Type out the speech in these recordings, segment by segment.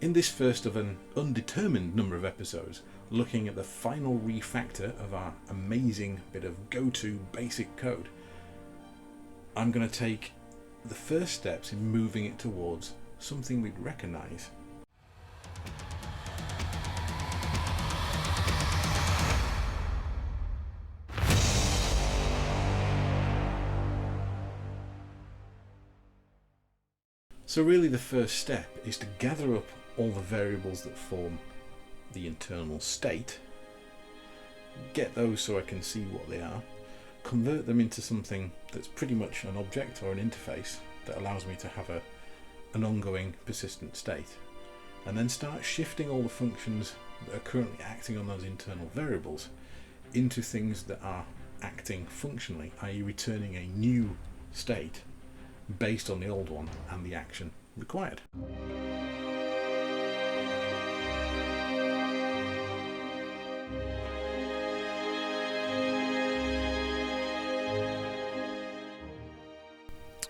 In this first of an undetermined number of episodes, looking at the final refactor of our amazing bit of go-to basic code, I'm going to take the first steps in moving it towards something we'd recognise. So really the first step is to gather up all the variables that form the internal state, get those so I can see what they are, convert them into something that's pretty much an object or an interface that allows me to have an ongoing persistent state, and then start shifting all the functions that are currently acting on those internal variables into things that are acting functionally, i.e. returning a new state based on the old one and the action required.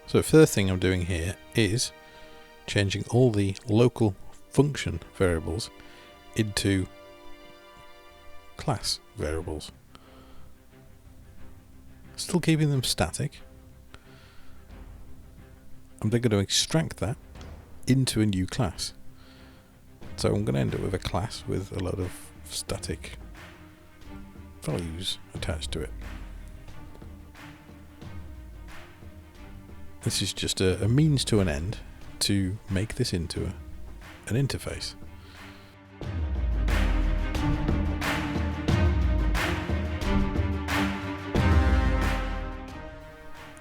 So the first thing I'm doing here is changing all the local function variables into class variables. Still keeping them static. I'm then going to extract that into a new class. So I'm going to end up with a class with a lot of static values attached to it. This is just a means to an end to make this into an interface.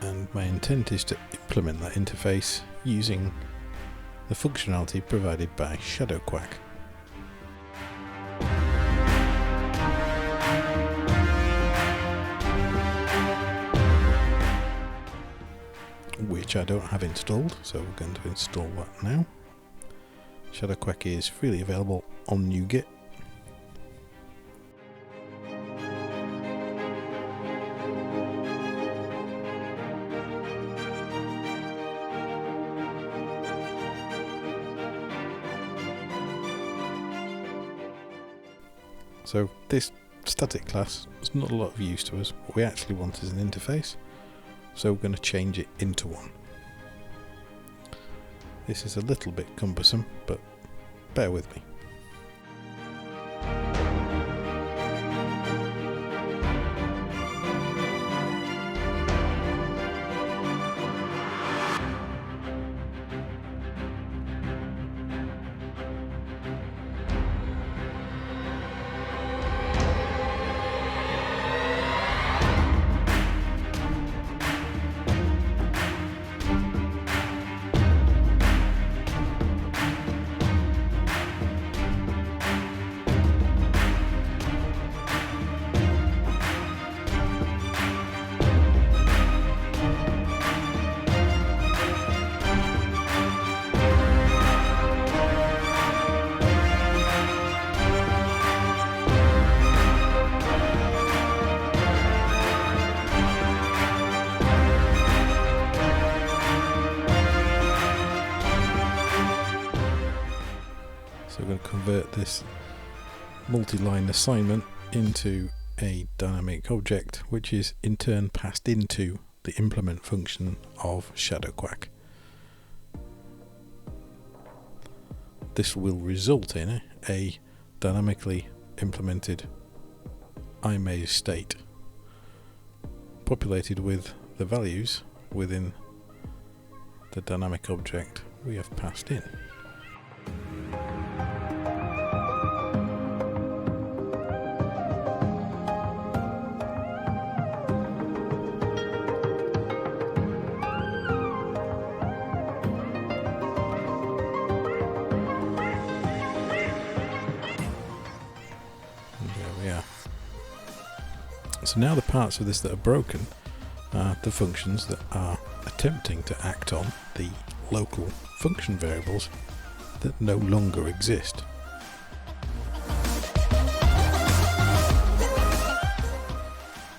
And my intent is to implement that interface using the functionality provided by ShadowQuack. Which I don't have installed, so we're going to install that now. ShadowQuack is freely available on NuGet. So this static class is not a lot of use to us. What we actually want is an interface. So we're going to change it into one. This is a little bit cumbersome, but bear with me. So we're going to convert this multi-line assignment into a dynamic object, which is in turn passed into the implement function of ShadowQuack. This will result in a dynamically implemented iMaze state, populated with the values within the dynamic object we have passed in. So now the parts of this that are broken are the functions that are attempting to act on the local function variables that no longer exist.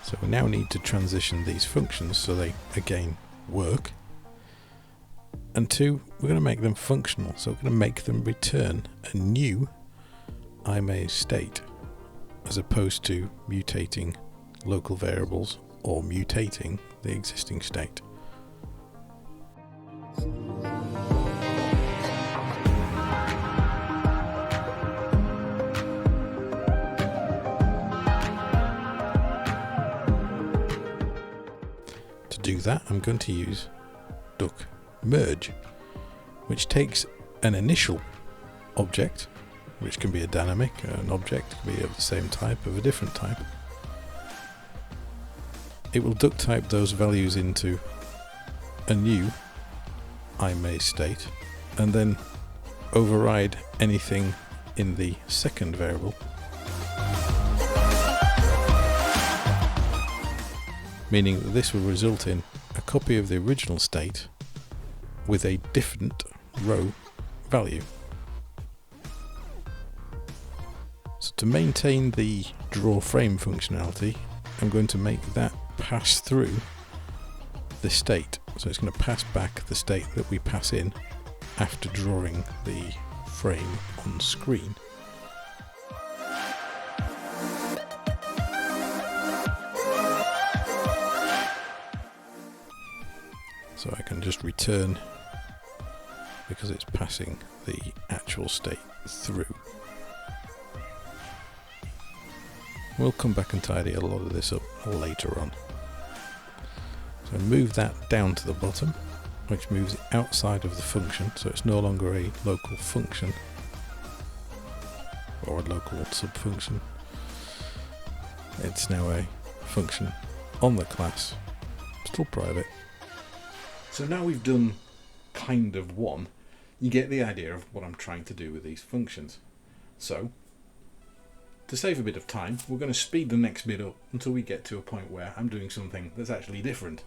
So we now need to transition these functions so they again work And 2, we're going to make them functional. So we're going to make them return a new IMA state, as opposed to mutating local variables or mutating the existing state. To do that, I'm going to use duck merge, which takes an initial object, which can be a dynamic, an object can be of the same type, of a different type. It will duck type those values into a new IMA state and then override anything in the second variable, meaning that this will result in a copy of the original state with a different row value. So to maintain the draw frame functionality, I'm going to make that pass through the state. So it's going to pass back the state that we pass in after drawing the frame on screen. So I can just return because it's passing the actual state through. We'll come back and tidy a lot of this up later on. So move that down to the bottom, which moves it outside of the function, so it's no longer a local function or a local subfunction. It's now a function on the class, still private. So now we've done kind of one, you get the idea of what I'm trying to do with these functions. So to save a bit of time, we're going to speed the next bit up until we get to a point where I'm doing something that's actually different.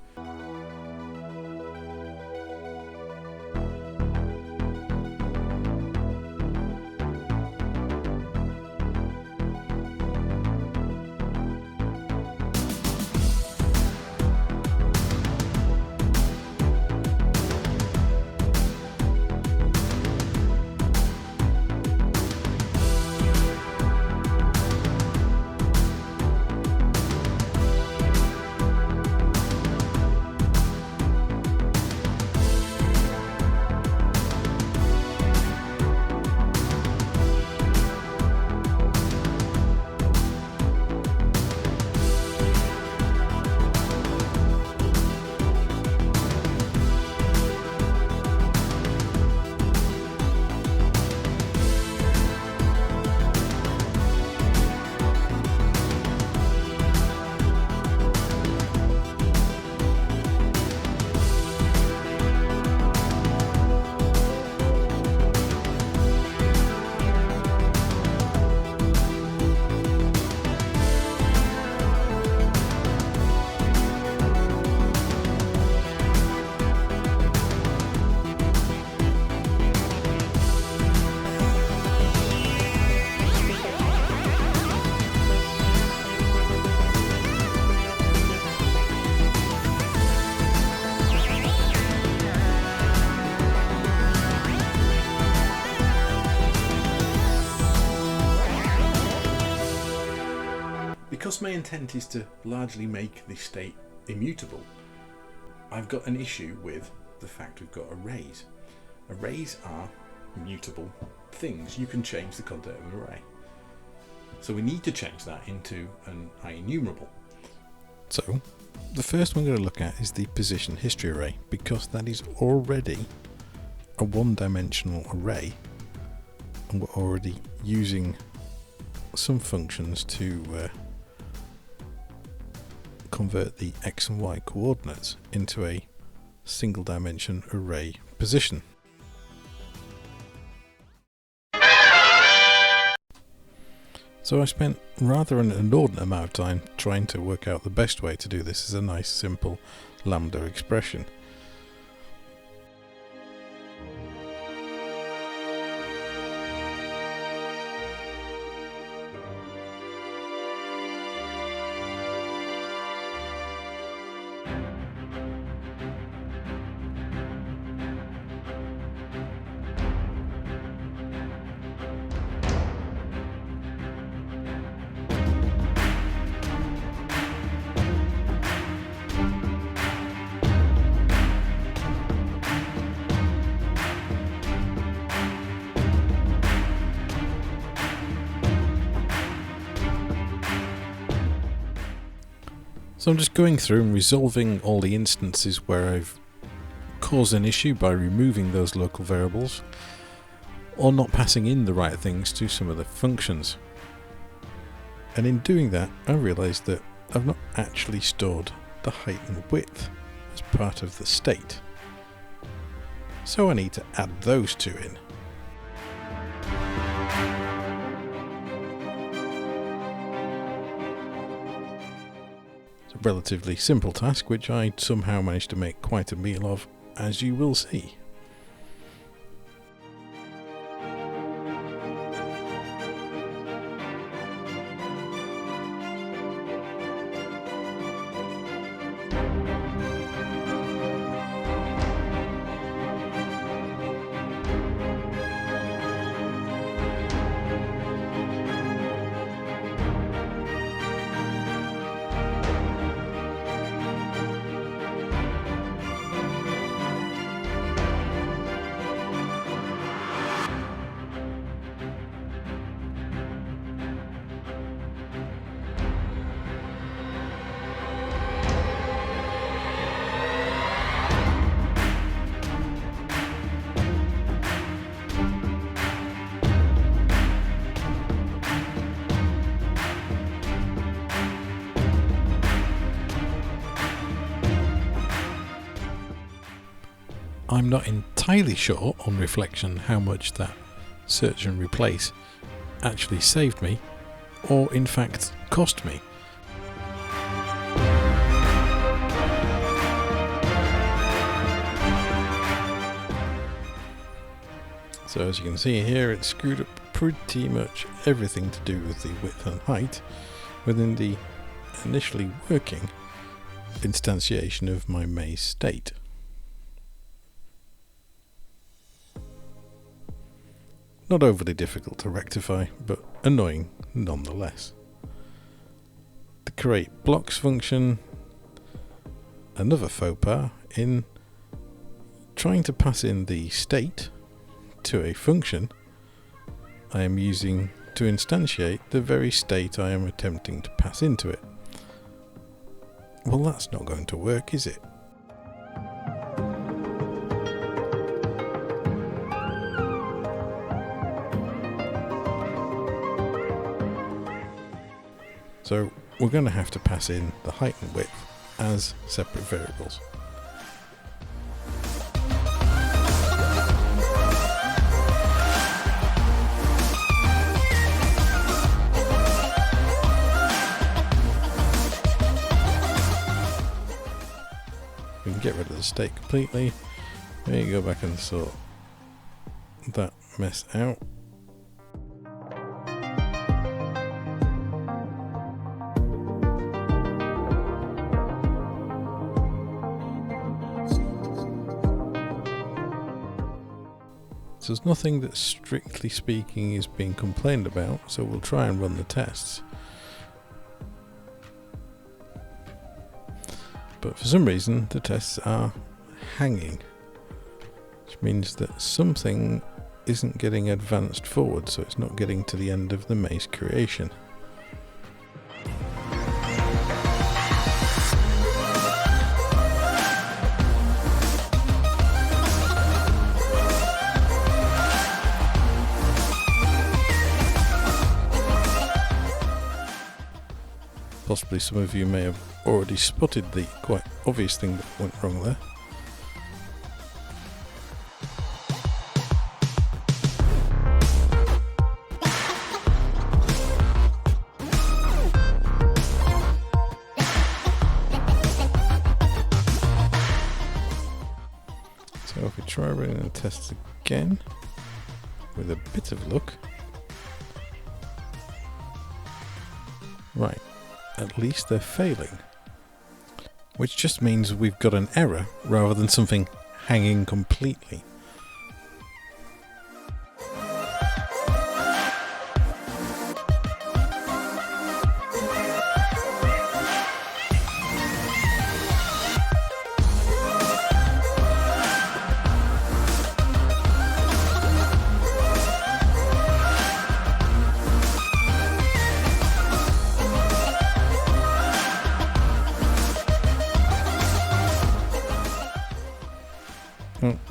Because my intent is to largely make the state immutable, I've got an issue with the fact we've got arrays. Arrays are mutable things. You can change the content of an array. So we need to change that into an IEnumerable. So the first one we're going to look at is the position history array, because that is already a one-dimensional array and we're already using some functions to convert the x and y coordinates into a single dimension array position. So I spent rather an inordinate amount of time trying to work out the best way to do this as a nice simple lambda expression. So I'm just going through and resolving all the instances where I've caused an issue by removing those local variables or not passing in the right things to some of the functions. And in doing that, I realised that I've not actually stored the height and width as part of the state. So I need to add those two in. It's a relatively simple task, which I somehow managed to make quite a meal of, as you will see. I'm not entirely sure on reflection how much that search and replace actually saved me, or in fact cost me. So as you can see here, it screwed up pretty much everything to do with the width and height within the initially working instantiation of my maze state. Not overly difficult to rectify, but annoying nonetheless. The create blocks function, another faux pas in trying to pass in the state to a function I am using to instantiate the very state I am attempting to pass into it. Well, that's not going to work, is it? So we're going to have to pass in the height and width as separate variables. We can get rid of the state completely. There you go, back and sort that mess out. There's nothing that strictly speaking is being complained about, so we'll try and run the tests. But for some reason the tests are hanging, which means that something isn't getting advanced forward, so it's not getting to the end of the maze creation. Possibly some of you may have already spotted the quite obvious thing that went wrong there. So if we try running the tests again, with a bit of luck. Right. At least they're failing, which just means we've got an error rather than something hanging completely.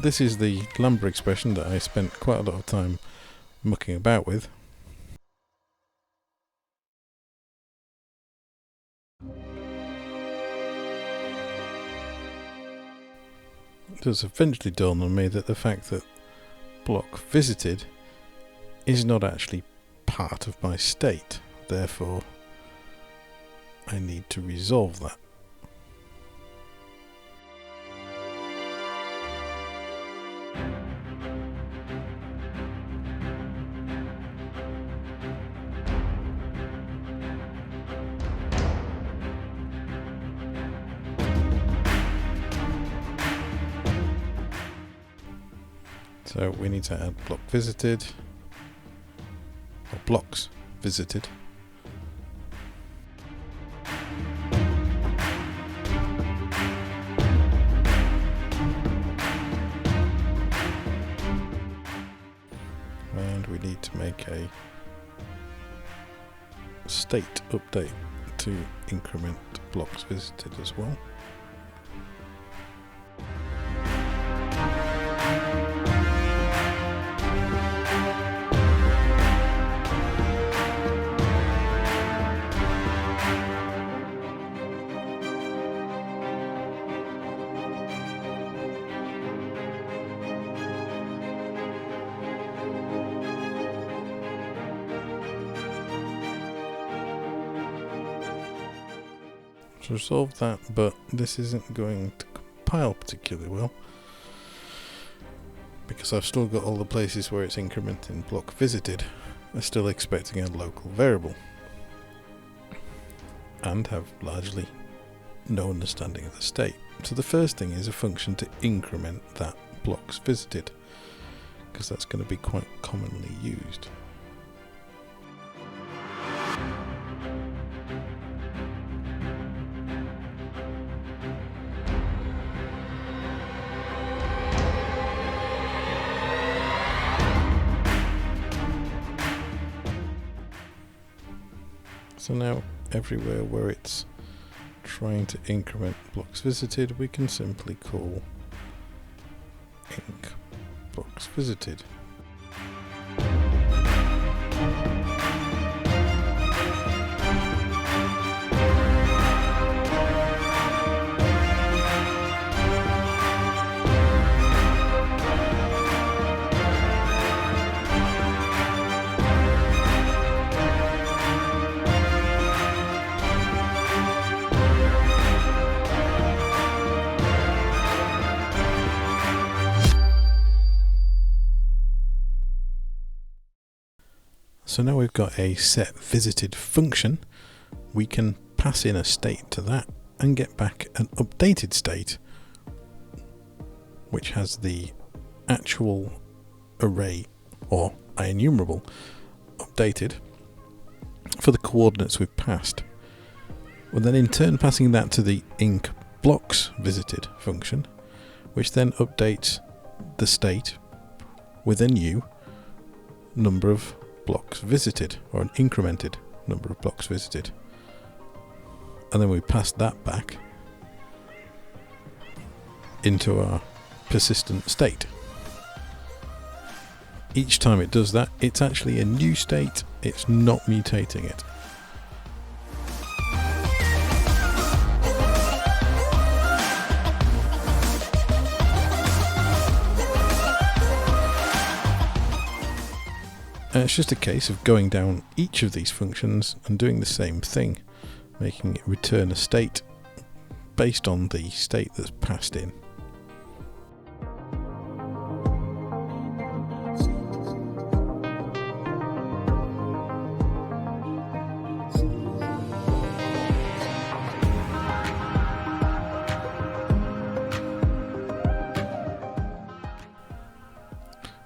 this is the lambda expression that I spent quite a lot of time mucking about with. It does eventually dawn on me that the fact that BlocksVisited is not actually part of my state, therefore I need to resolve that. So we need to add BlocksVisited, or BlocksVisited. And we need to make a state update to increment BlocksVisited as well. To resolve that, but this isn't going to compile particularly well because I've still got all the places where it's incrementing BlocksVisited. I'm still expecting a local variable and have largely no understanding of the state. So the first thing is a function to increment that BlocksVisited, because that's going to be quite commonly used. So now everywhere where it's trying to increment BlocksVisited, we can simply call inc BlocksVisited. So now we've got a setVisited function, we can pass in a state to that and get back an updated state which has the actual array or IEnumerable updated for the coordinates we've passed. We're then in turn passing that to the inc BlocksVisited function, which then updates the state with a new number of blocks visited, or an incremented number of blocks visited, and then we pass that back into our persistent state. Each time it does that, it's actually a new state, it's not mutating it. And it's just a case of going down each of these functions and doing the same thing, making it return a state based on the state that's passed in.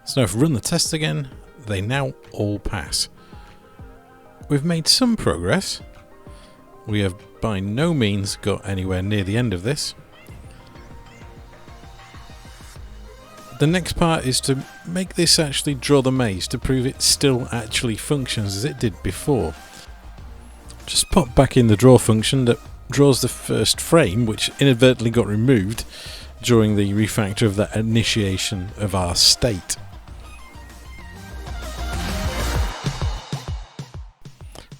So now if we run the tests again, they now all pass. We've made some progress. We have by no means got anywhere near the end of this. The next part is to make this actually draw the maze to prove it still actually functions as it did before. Just pop back in the draw function that draws the first frame, which inadvertently got removed, during the refactor of that initiation of our state.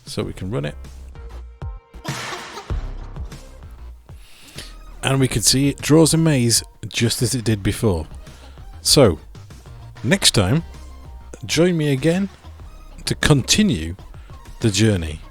So we can run it. And we can see it draws a maze just as it did before. So, next time, join me again to continue the journey.